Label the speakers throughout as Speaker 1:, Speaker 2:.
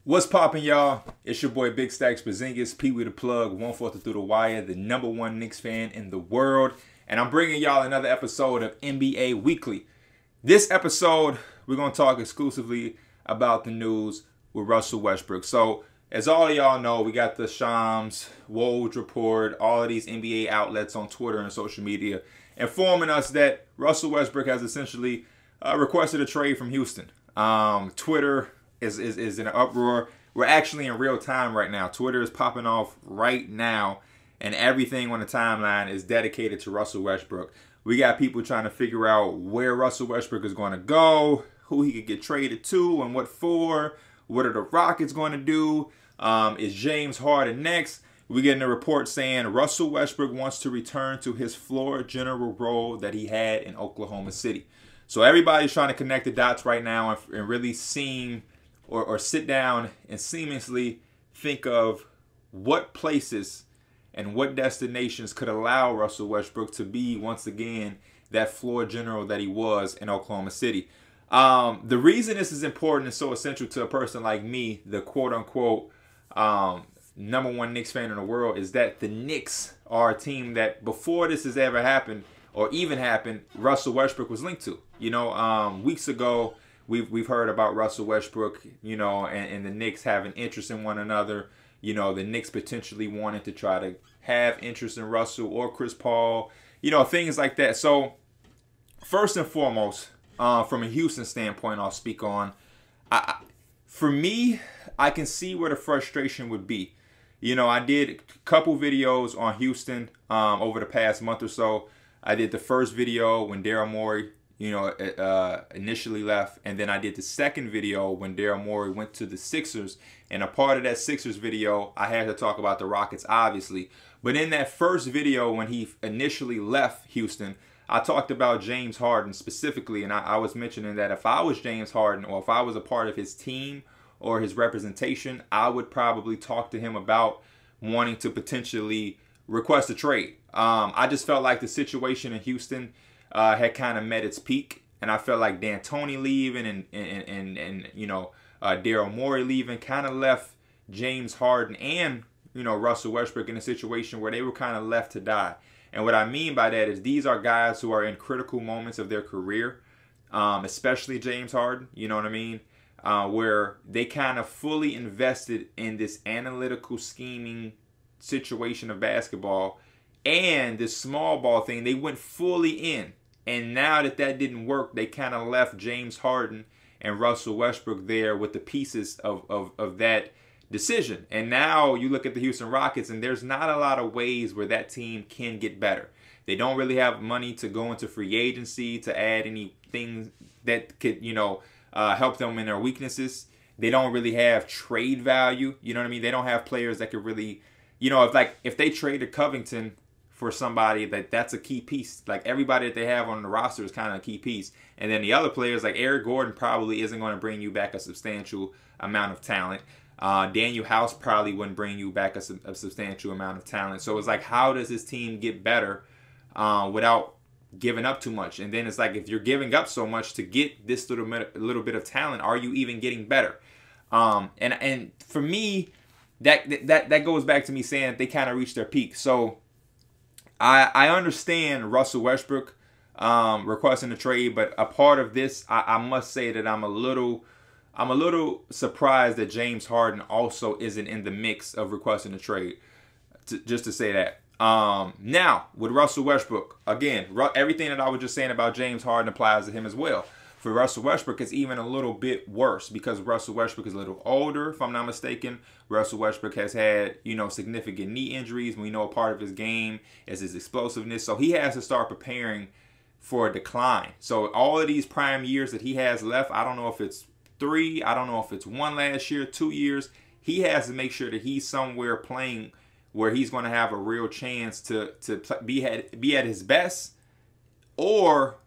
Speaker 1: What's poppin', y'all? It's your boy Big Stacks Bazingis, Pee Wee the Plug, 1/4 through the wire, the #1 Knicks fan in the world. And I'm bringing y'all another episode of NBA Weekly. This episode, we're going to talk exclusively about the news with Russell Westbrook. So, as all of y'all know, we got the Shams, Woj Report, all of these NBA outlets on Twitter and social media informing us that Russell Westbrook has essentially requested a trade from Houston. Twitter is in an uproar. We're actually in real time right now. Twitter is popping off right now, and everything on the timeline is dedicated to Russell Westbrook. We got people trying to figure out where Russell Westbrook is going to go, who he could get traded to, and what for. What are the Rockets going to do? Is James Harden next? We're getting a report saying Russell Westbrook wants to return to his floor general role that he had in Oklahoma City. So everybody's trying to connect the dots right now and really seeing or sit down and seamlessly think of what places and what destinations could allow Russell Westbrook to be, once again, that floor general that he was in Oklahoma City. The reason this is important and so essential to a person like me, the quote-unquote #1 Knicks fan in the world, is that the Knicks are a team that before this has ever happened or even happened, Russell Westbrook was linked to. You know, weeks ago, we've heard about Russell Westbrook, you know, and the Knicks having interest in one another. You know, the Knicks potentially wanted to try to have interest in Russell or Chris Paul, you know, things like that. So first and foremost, from a Houston standpoint, I'll speak on. For me, I can see where the frustration would be. You know, I did a couple videos on Houston over the past month or so. I did the first video when Daryl Morey, you know, initially left, and then I did the second video when Daryl Morey went to the Sixers. And a part of that Sixers video, I had to talk about the Rockets, obviously. But in that first video, when he initially left Houston, I talked about James Harden specifically, and I was mentioning that if I was James Harden, or if I was a part of his team or his representation, I would probably talk to him about wanting to potentially request a trade. I just felt like the situation in Houston had kind of met its peak, and I felt like D'Antoni leaving and you know, Daryl Morey leaving kind of left James Harden and, you know, Russell Westbrook in a situation where they were kind of left to die. And what I mean by that is these are guys who are in critical moments of their career, especially James Harden, you know what I mean, where they kind of fully invested in this analytical scheming situation of basketball and this small ball thing. They went fully in. And now that didn't work, they kind of left James Harden and Russell Westbrook there with the pieces of that decision. And now you look at the Houston Rockets, and there's not a lot of ways where that team can get better. They don't really have money to go into free agency to add anything that could, you know, help them in their weaknesses. They don't really have trade value. You know what I mean? They don't have players that could really, you know, if they traded Covington for somebody that's a key piece. Like everybody that they have on the roster is kind of a key piece. And then the other players like Eric Gordon probably isn't going to bring you back a substantial amount of talent. Daniel House probably wouldn't bring you back a substantial amount of talent. So it's like, how does this team get better without giving up too much? And then it's like, if you're giving up so much to get this little bit of talent, are you even getting better? And for me, that goes back to me saying that they kind of reached their peak. So I understand Russell Westbrook requesting a trade, but a part of this, I must say that I'm a little surprised that James Harden also isn't in the mix of requesting a trade. Just to say that. Now, with Russell Westbrook, again, everything that I was just saying about James Harden applies to him as well. For Russell Westbrook, it's even a little bit worse because Russell Westbrook is a little older, if I'm not mistaken. Russell Westbrook has had, you know, significant knee injuries. We know a part of his game is his explosiveness. So he has to start preparing for a decline. So all of these prime years that he has left, I don't know if it's 3, I don't know if it's 1 last year, 2 years. He has to make sure that he's somewhere playing where he's going to have a real chance to be at his best or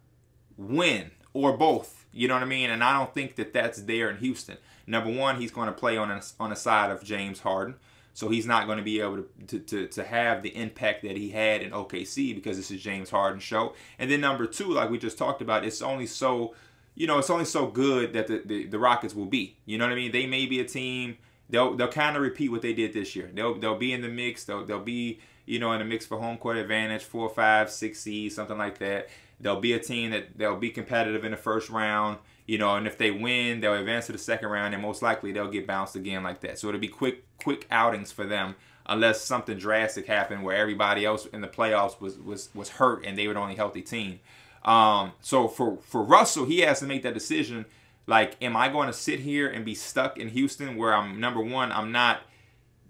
Speaker 1: win. Or both, you know what I mean? And I don't think that that's there in Houston. Number one, he's going to play on the side of James Harden. So he's not going to be able to have the impact that he had in OKC because this is James Harden's show. And then number two, like we just talked about, it's only so you know, it's only so good that the Rockets will be. You know what I mean? They may be a team. They'll kind of repeat what they did this year. They'll be in the mix. They'll be, you know, in the mix for home court advantage, 4, 5, 6 seed, something like that. They'll be a team that they'll be competitive in the first round, you know, and if they win, they'll advance to the second round, and most likely they'll get bounced again like that. So it'll be quick outings for them, unless something drastic happened where everybody else in the playoffs was hurt and they were the only healthy team. So for Russell, he has to make that decision. Like, am I going to sit here and be stuck in Houston where I'm, number one, I'm not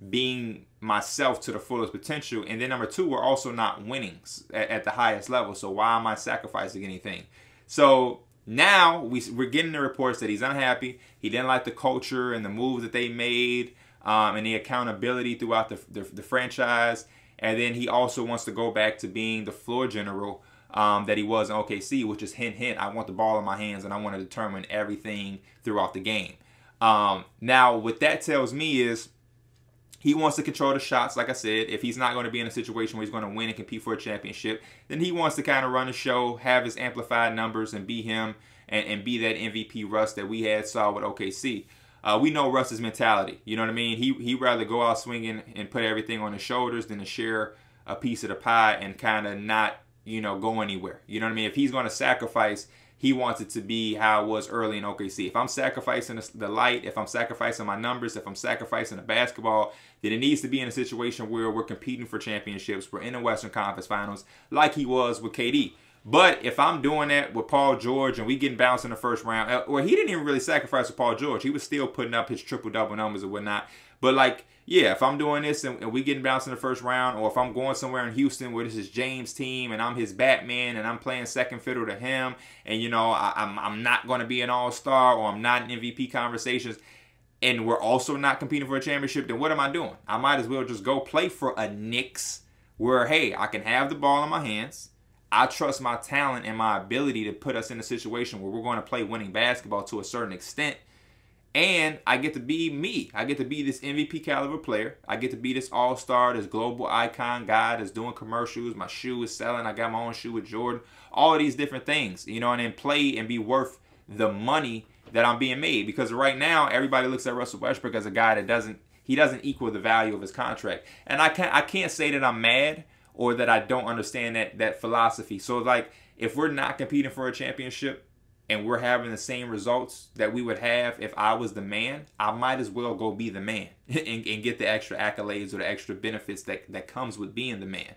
Speaker 1: being myself to the fullest potential, and then number two, we're also not winning at the highest level. So why am I sacrificing anything? So now we're getting the reports that he's unhappy. He didn't like the culture and the moves that they made, and the accountability throughout the franchise. And then he also wants to go back to being the floor general that he was in OKC, which is hint, hint, I want the ball in my hands and I want to determine everything throughout the game. Now, what that tells me is he wants to control the shots. Like I said, if he's not going to be in a situation where he's going to win and compete for a championship, then he wants to kind of run the show, have his amplified numbers, and be him and be that MVP Russ that we saw with OKC. We know Russ's mentality. You know what I mean? He'd rather go out swinging and put everything on his shoulders than to share a piece of the pie and kind of not, you know, go anywhere. You know what I mean? If he's going to sacrifice, he wants it to be how it was early in OKC. If I'm sacrificing the light, if I'm sacrificing my numbers, if I'm sacrificing the basketball, then it needs to be in a situation where we're competing for championships. We're in the Western Conference Finals like he was with KD. But if I'm doing that with Paul George and we getting bounced in the first round, or he didn't even really sacrifice with Paul George. He was still putting up his triple-double numbers and whatnot. But, like, yeah, if I'm doing this and we getting bounced in the first round, or if I'm going somewhere in Houston where this is James' team and I'm his Batman and I'm playing second fiddle to him, and, you know, I'm not going to be an all-star, or I'm not in MVP conversations, and we're also not competing for a championship, then what am I doing? I might as well just go play for a Knicks where, hey, I can have the ball in my hands. I trust my talent and my ability to put us in a situation where we're going to play winning basketball to a certain extent. And I get to be me. I get to be this MVP caliber player. I get to be this all-star, this global icon guy that's doing commercials. My shoe is selling. I got my own shoe with Jordan. All of these different things, you know, and then play and be worth the money that I'm being made. Because right now, everybody looks at Russell Westbrook as a guy that doesn't equal the value of his contract. And I can't say that I'm mad or that I don't understand that philosophy. So, like, if we're not competing for a championship and we're having the same results that we would have if I was the man, I might as well go be the man and get the extra accolades or the extra benefits that comes with being the man.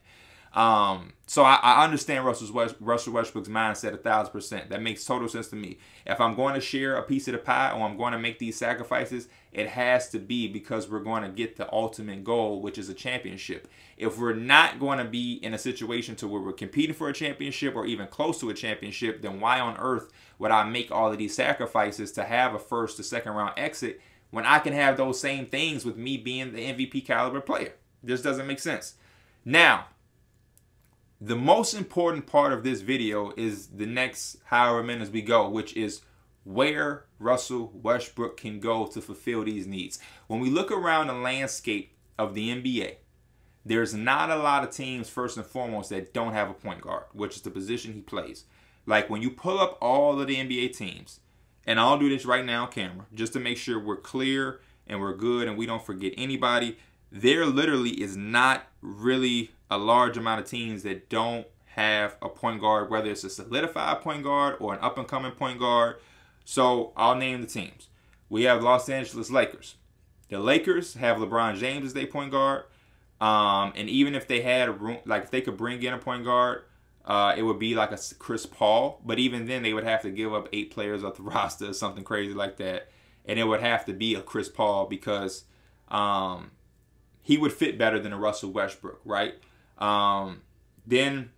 Speaker 1: So I understand Russell Westbrook's mindset 1,000%. That makes total sense to me. If I'm going to share a piece of the pie or I'm going to make these sacrifices, it has to be because we're going to get the ultimate goal, which is a championship. If we're not going to be in a situation to where we're competing for a championship or even close to a championship, then why on earth would I make all of these sacrifices to have a first or second round exit when I can have those same things with me being the MVP caliber player? This doesn't make sense. Now, the most important part of this video is the next however minutes we go, which is where Russell Westbrook can go to fulfill these needs. When we look around the landscape of the NBA, there's not a lot of teams, first and foremost, that don't have a point guard, which is the position he plays. Like, when you pull up all of the NBA teams, and I'll do this right now on camera, just to make sure we're clear and we're good and we don't forget anybody, there literally is not really a large amount of teams that don't have a point guard, whether it's a solidified point guard or an up-and-coming point guard. So I'll name the teams. We have Los Angeles Lakers. The Lakers have LeBron James as their point guard. And even if they had a room, like if they could bring in a point guard, it would be like a Chris Paul. But even then, they would have to give up 8 players off the roster or something crazy like that. And it would have to be a Chris Paul because he would fit better than a Russell Westbrook, right? Then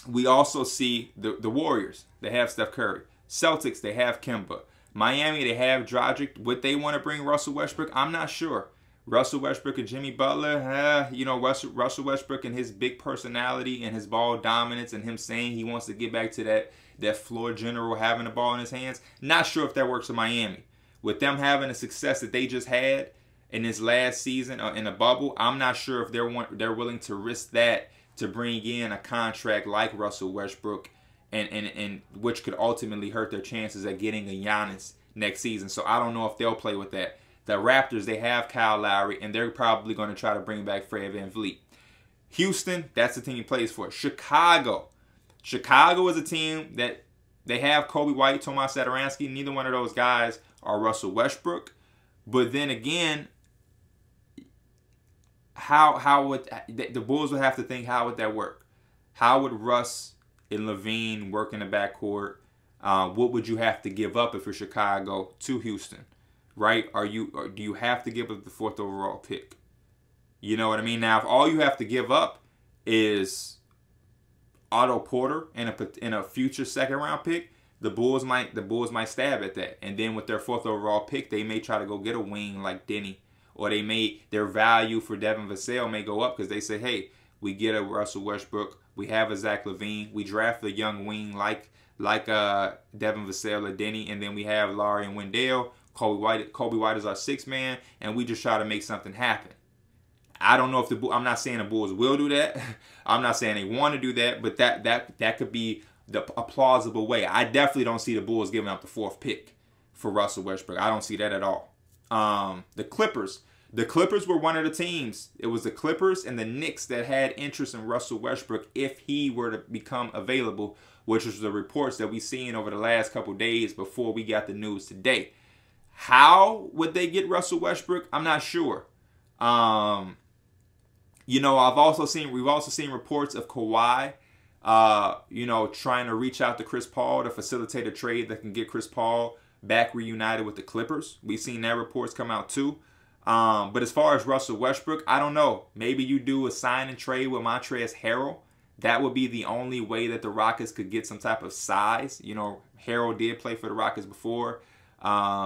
Speaker 1: we also see the Warriors. They have Steph Curry. Celtics, they have Kemba. Miami, they have Dragic. Would they want to bring Russell Westbrook? I'm not sure. Russell Westbrook and Jimmy Butler, you know, Russell Westbrook and his big personality and his ball dominance and him saying he wants to get back to that floor general having the ball in his hands. Not sure if that works in Miami. With them having the success that they just had in this last season in a bubble, I'm not sure if they're willing to risk that to bring in a contract like Russell Westbrook and which could ultimately hurt their chances at getting a Giannis next season. So I don't know if they'll play with that. The Raptors, they have Kyle Lowry, and they're probably going to try to bring back Fred VanVleet. Houston, that's the team he plays for. Chicago is a team that they have Kobe White, Tomas Satoransky. Neither one of those guys are Russell Westbrook. But then again, how would the Bulls would have to think, how would that work? How would Russ and Levine work in the backcourt? What would you have to give up if you're Chicago to Houston, right? Or do you have to give up the 4th overall pick? You know what I mean? Now, if all you have to give up is Otto Porter and a future 2nd round pick, the Bulls might stab at that. And then with their 4th overall pick, they may try to go get a wing like Denny, or their value for Devin Vassell may go up because they say, hey, we get a Russell Westbrook, we have a Zach LaVine, we draft a young wing like Devin Vassell or Denny, and then we have Laurie and Wendell. Kobe White is our 6th man, and we just try to make something happen. I don't know if I'm not saying the Bulls will do that. I'm not saying they want to do that, but that could be a plausible way. I definitely don't see the Bulls giving up the 4th pick for Russell Westbrook. I don't see that at all. The Clippers. The Clippers were one of the teams. It was the Clippers and the Knicks that had interest in Russell Westbrook if he were to become available, which was the reports that we've seen over the last couple days before we got the news today. How would they get Russell Westbrook? I'm not sure. You know, we've also seen reports of Kawhi, you know, trying to reach out to Chris Paul to facilitate a trade that can get Chris Paul back reunited with the Clippers. We've seen that reports come out too. But as far as Russell Westbrook, I don't know. Maybe you do a sign and trade with Montrezl Harrell. That would be the only way that the Rockets could get some type of size. You know, Harrell did play for the Rockets before.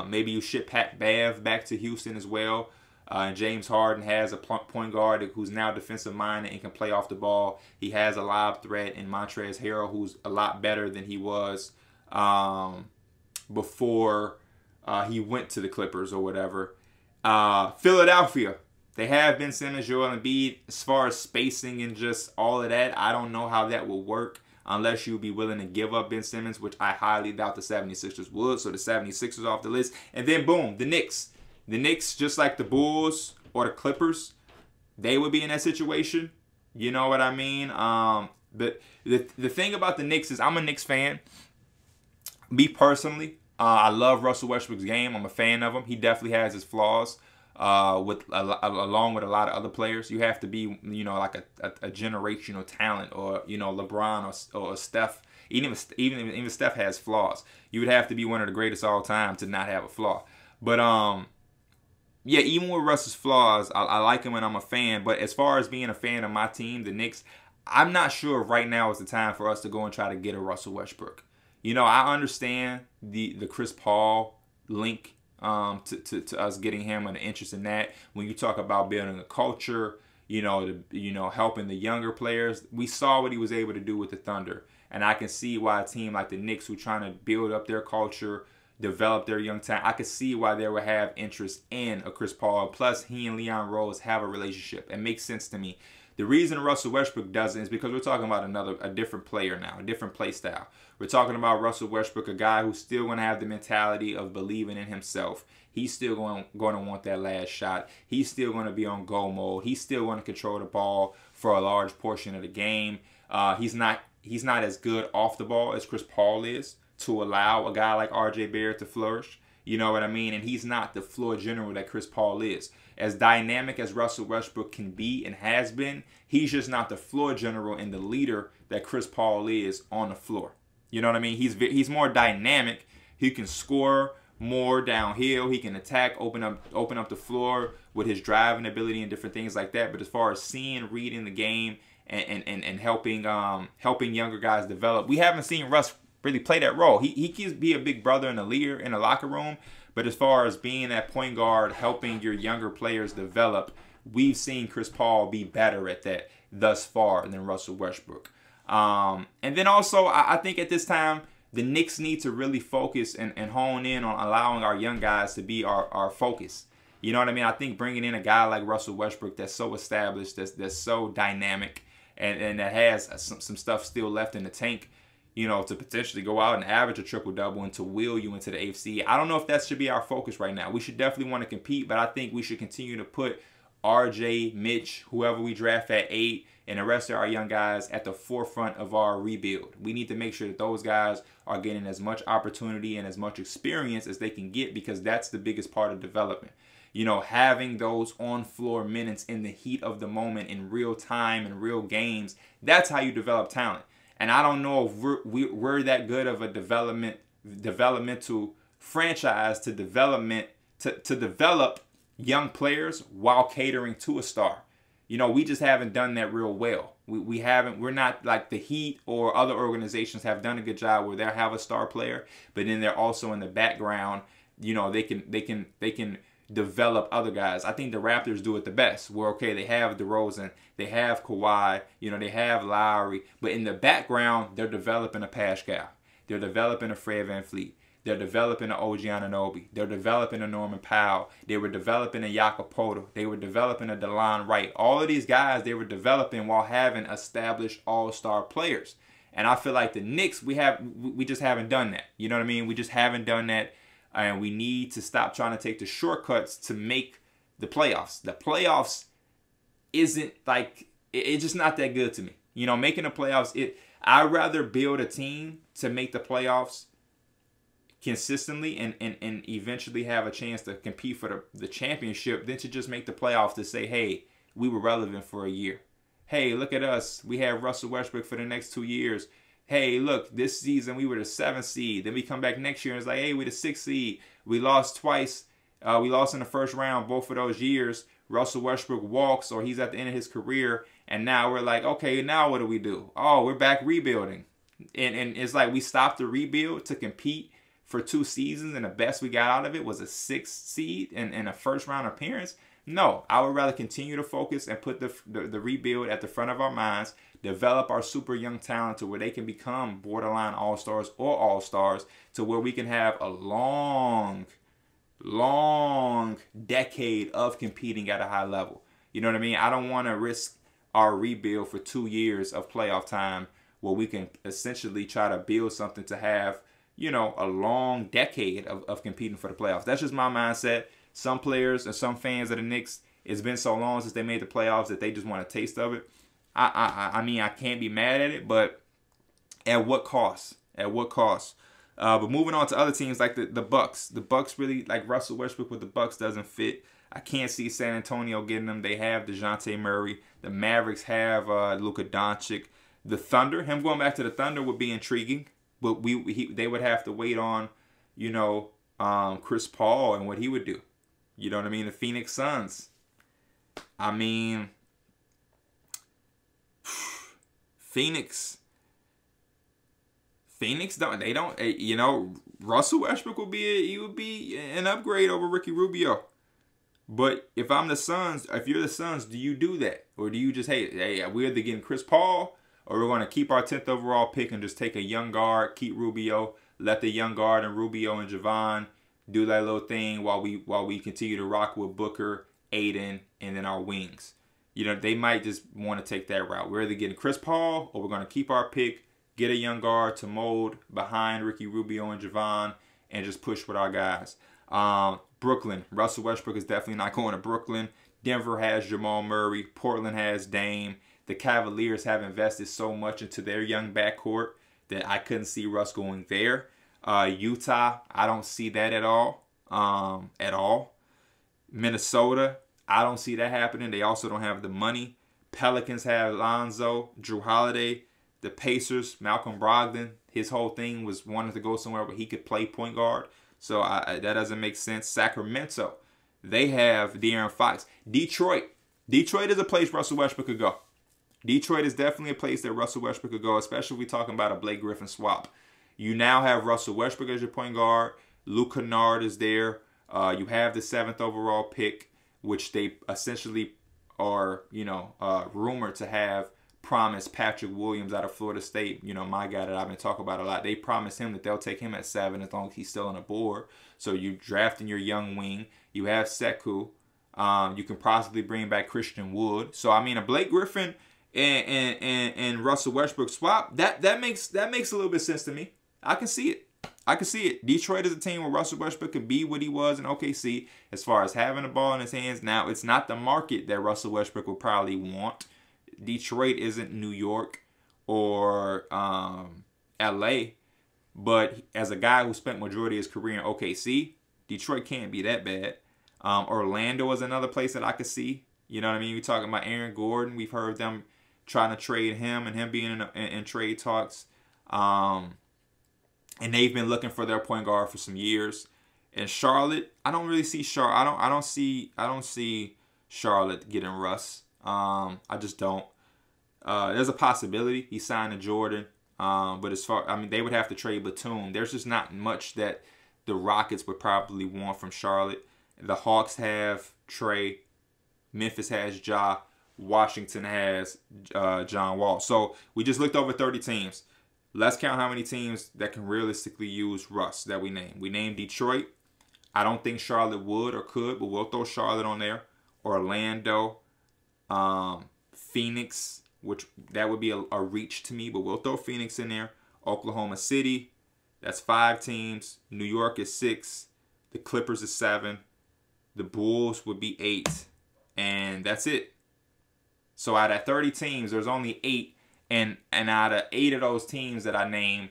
Speaker 1: Maybe you ship Pat Bev back to Houston as well. And James Harden has a point guard who's now defensive minded and can play off the ball. He has a lob threat in Montrezl Harrell, who's a lot better than he was before he went to the Clippers or whatever. Philadelphia, they have Ben Simmons, Joel Embiid. As far as spacing and just all of that, I don't know how that will work unless you'll be willing to give up Ben Simmons, which I highly doubt the 76ers would. So the 76ers off the list. And then, boom, the Knicks. The Knicks, just like the Bulls or the Clippers, they would be in that situation. You know what I mean? But the thing about the Knicks is I'm a Knicks fan. Me personally, I love Russell Westbrook's game. I'm a fan of him. He definitely has his flaws. Along with a lot of other players, you have to be, you know, like a generational talent, or you know, LeBron or Steph. Even Steph has flaws. You would have to be one of the greatest all time to not have a flaw. But yeah, even with Russ's flaws, I like him and I'm a fan. But as far as being a fan of my team, the Knicks, I'm not sure if right now is the time for us to go and try to get a Russell Westbrook. You know, I understand the Chris Paul link to us getting him and the interest in that. When you talk about building a culture, you know, helping the younger players, we saw what he was able to do with the Thunder. And I can see why a team like the Knicks, who trying to build up their culture, develop their young talent, I could see why they would have interest in a Chris Paul. Plus, he and Leon Rose have a relationship. It makes sense to me. The reason Russell Westbrook doesn't is because we're talking about a different player now, a different play style. We're talking about Russell Westbrook, a guy who's still going to have the mentality of believing in himself. He's still going to want that last shot. He's still going to be on go mode. He's still going to control the ball for a large portion of the game. He's not as good off the ball as Chris Paul is to allow a guy like RJ Barrett to flourish. You know what I mean? And he's not the floor general that Chris Paul is. As dynamic as Russell Westbrook can be and has been, he's just not the floor general and the leader that Chris Paul is on the floor. You know what I mean? He's more dynamic. He can score more downhill. He can attack, open up the floor with his driving ability and different things like that. But as far as seeing, reading the game and helping younger guys develop, we haven't seen Russ really play that role. He can be a big brother and a leader in the locker room, but as far as being that point guard, helping your younger players develop, we've seen Chris Paul be better at that thus far than Russell Westbrook. And then also, I think at this time, the Knicks need to really focus and hone in on allowing our young guys to be our focus. You know what I mean? I think bringing in a guy like Russell Westbrook that's so established, that's so dynamic, and that has some stuff still left in the tank, you know, to potentially go out and average a triple-double and to wheel you into the eighth seed. I don't know if that should be our focus right now. We should definitely want to compete, but I think we should continue to put RJ, Mitch, whoever we draft at 8, and the rest of our young guys at the forefront of our rebuild. We need to make sure that those guys are getting as much opportunity and as much experience as they can get, because that's the biggest part of development. You know, having those on-floor minutes in the heat of the moment, in real time, in real games, that's how you develop talent. And I don't know if we're that good of a developmental franchise to develop young players while catering to a star. You know, we just haven't done that real well. We're not like the Heat or other organizations have done a good job where they'll have a star player, but then they're also in the background, you know, they can develop other guys. I think the Raptors do it the best. Where, okay, they have DeRozan, they have Kawhi, you know, they have Lowry, but in the background, they're developing a Pascal. They're developing a Fred VanVleet. They're developing an OG Anunoby. They're developing a Norman Powell. They were developing a Jakob Poeltl. They were developing a DeLon Wright. All of these guys they were developing while having established all-star players. And I feel like the Knicks, we just haven't done that. You know what I mean? We just haven't done that. And we need to stop trying to take the shortcuts to make the playoffs. The playoffs isn't like, it's just not that good to me. You know, making the playoffs, I'd rather build a team to make the playoffs consistently and eventually have a chance to compete for the championship than to just make the playoffs to say, hey, we were relevant for a year. Hey, look at us. We have Russell Westbrook for the next 2 years. Hey, look, this season we were the 7th seed. Then we come back next year and it's like, hey, we're the 6th seed. We lost twice. We lost in the first round both of those years. Russell Westbrook walks or he's at the end of his career. And now we're like, okay, now what do we do? Oh, we're back rebuilding. And it's like we stopped the rebuild to compete for 2 seasons, and the best we got out of it was a 6th seed and a first-round appearance. No, I would rather continue to focus and put the rebuild at the front of our minds, develop our super young talent to where they can become borderline all-stars or all-stars, to where we can have a long decade of competing at a high level. You know what I mean? I don't want to risk our rebuild for 2 years of playoff time where we can essentially try to build something to have, you know, a long decade of competing for the playoffs. That's just my mindset. Some players and some fans of the Knicks, it's been so long since they made the playoffs that they just want a taste of it. I mean, I can't be mad at it, but at what cost? At what cost? But moving on to other teams like the Bucks. The Bucks really, like Russell Westbrook with the Bucks doesn't fit. I can't see San Antonio getting them. They have DeJounte Murray. The Mavericks have Luka Doncic. The Thunder, him going back to the Thunder would be intriguing. But they would have to wait on, you know, Chris Paul and what he would do. You know what I mean? The Phoenix Suns. I mean, Phoenix don't, you know, Russell Westbrook would be an upgrade over Ricky Rubio. But if I'm the Suns, if you're the Suns, do you do that? Or do you just, hey, we're either getting Chris Paul, or we're going to keep our 10th overall pick and just take a young guard, keep Rubio, let the young guard and Rubio and Javon do that little thing while we continue to rock with Booker, Aiden, and then our wings. You know, they might just want to take that route. We're either getting Chris Paul, or we're going to keep our pick, get a young guard to mold behind Ricky Rubio and Javon, and just push with our guys. Brooklyn, Russell Westbrook is definitely not going to Brooklyn. Denver has Jamal Murray. Portland has Dame. The Cavaliers have invested so much into their young backcourt that I couldn't see Russ going there. Utah, I don't see that at all. Minnesota, I don't see that happening. They also don't have the money. Pelicans have Lonzo, Drew Holiday. The Pacers, Malcolm Brogdon, his whole thing was wanting to go somewhere where he could play point guard. So that doesn't make sense. Sacramento, they have De'Aaron Fox. Detroit is a place Russell Westbrook could go. Detroit is definitely a place that Russell Westbrook could go, especially if we're talking about a Blake Griffin swap. You now have Russell Westbrook as your point guard. Luke Kennard is there. You have the 7th overall pick, which they essentially are, you know, rumored to have promised Patrick Williams out of Florida State. You know, my guy that I've been talking about a lot. They promised him that they'll take him at 7 as long as he's still on the board. So you're drafting your young wing. You have Sekou. You can possibly bring back Christian Wood. So, I mean, a Blake Griffin and Russell Westbrook swap, that makes a little bit of sense to me. I can see it. I can see it. Detroit is a team where Russell Westbrook could be what he was in OKC as far as having the ball in his hands. Now, it's not the market that Russell Westbrook will probably want. Detroit isn't New York or LA, but as a guy who spent majority of his career in OKC, Detroit can't be that bad. Orlando is another place that I could see. You know what I mean? We're talking about Aaron Gordon. We've heard them trying to trade him and him being in trade talks. And they've been looking for their point guard for some years. And Charlotte, I don't really see Charlotte. I don't see Charlotte getting Russ. I just don't. There's a possibility he signed to Jordan. But as far, I mean, they would have to trade Batum. There's just not much that the Rockets would probably want from Charlotte. The Hawks have Trey. Memphis has Ja. Washington has John Wall. So we just looked over 30 teams. Let's count how many teams that can realistically use Russ that we named. We named Detroit. I don't think Charlotte would or could, but we'll throw Charlotte on there. Orlando, Phoenix, which that would be a reach to me, but we'll throw Phoenix in there. Oklahoma City, that's 5 teams. New York is 6. The Clippers is 7. The Bulls would be 8. And that's it. So out of 30 teams, there's only 8. And out of 8 of those teams that I named,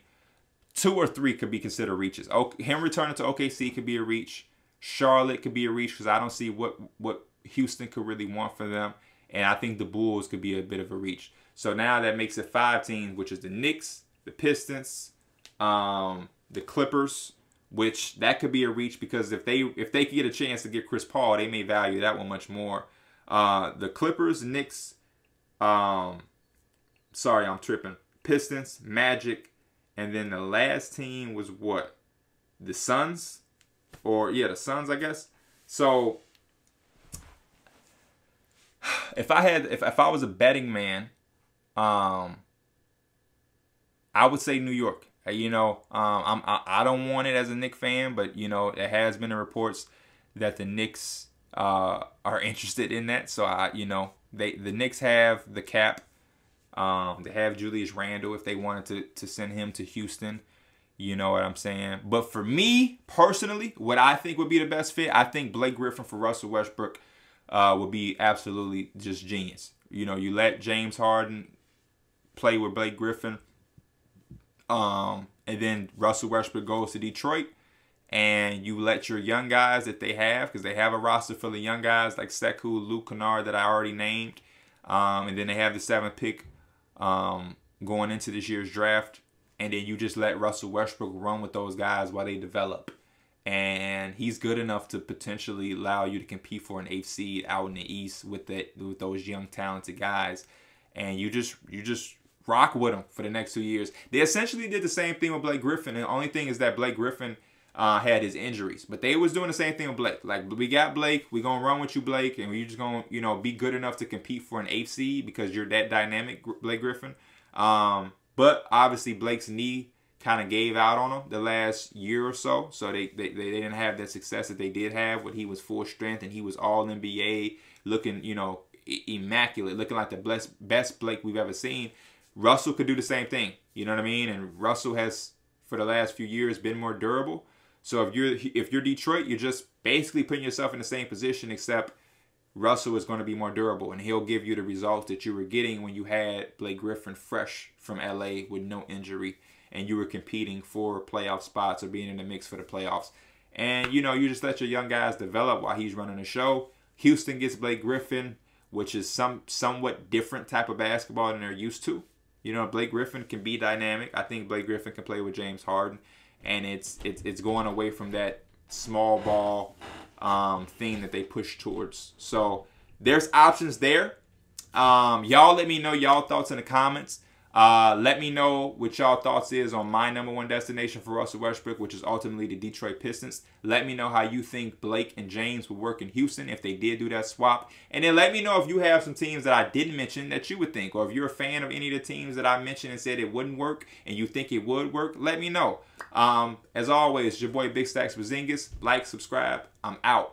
Speaker 1: 2 or 3 could be considered reaches. Him returning to OKC could be a reach. Charlotte could be a reach because I don't see what Houston could really want for them. And I think the Bulls could be a bit of a reach. So now that makes it 5 teams, which is the Knicks, the Pistons, the Clippers, which that could be a reach because if they could get a chance to get Chris Paul, they may value that one much more. The Clippers, Knicks, sorry, I'm tripping. Pistons, Magic, and then the last team was what? The Suns? Or, yeah, the Suns, I guess. So, if I was a betting man, I would say New York. You know, I don't want it as a Knicks fan, but, you know, it has been in reports that the Knicks are interested in that. So, the Knicks have the cap. They have Julius Randle if they wanted to send him to Houston. You know what I'm saying? But for me, personally, what I think would be the best fit, I think Blake Griffin for Russell Westbrook would be absolutely just genius. You know, you let James Harden play with Blake Griffin. And then Russell Westbrook goes to Detroit. And you let your young guys that they have, because they have a roster full of young guys like Sekou, Luke Kennard that I already named. And then they have the 7th pick going into this year's draft. And then you just let Russell Westbrook run with those guys while they develop. And he's good enough to potentially allow you to compete for an 8th seed out in the East with those young talented guys. And you just rock with them for the next 2 years. They essentially did the same thing with Blake Griffin. And the only thing is that Blake Griffin had his injuries. But they was doing the same thing with Blake. Like, we got Blake. We're going to run with you, Blake. And we're just going to, be good enough to compete for an 8th seed because you're that dynamic, Blake Griffin. But obviously Blake's knee kind of gave out on him the last year or so. So they didn't have that success that they did have when he was full strength and he was all NBA looking, immaculate, looking like the best Blake we've ever seen. Russell could do the same thing. You know what I mean? And Russell has, for the last few years, been more durable. So if you're Detroit, you're just basically putting yourself in the same position, except Russell is going to be more durable, and he'll give you the results that you were getting when you had Blake Griffin fresh from LA with no injury, and you were competing for playoff spots or being in the mix for the playoffs. And, you just let your young guys develop while he's running the show. Houston gets Blake Griffin, which is somewhat different type of basketball than they're used to. Blake Griffin can be dynamic. I think Blake Griffin can play with James Harden. And it's going away from that small ball thing that they push towards. So there's options there. Y'all let me know y'all thoughts in the comments. Let me know what y'all thoughts is on my #1 destination for Russell Westbrook, which is ultimately the Detroit Pistons. Let me know how you think Blake and James would work in Houston if they did do that swap. And then let me know if you have some teams that I didn't mention that you would think, or if you're a fan of any of the teams that I mentioned and said it wouldn't work and you think it would work, let me know. As always, your boy Big Stacks Bazingas. Like, subscribe. I'm out.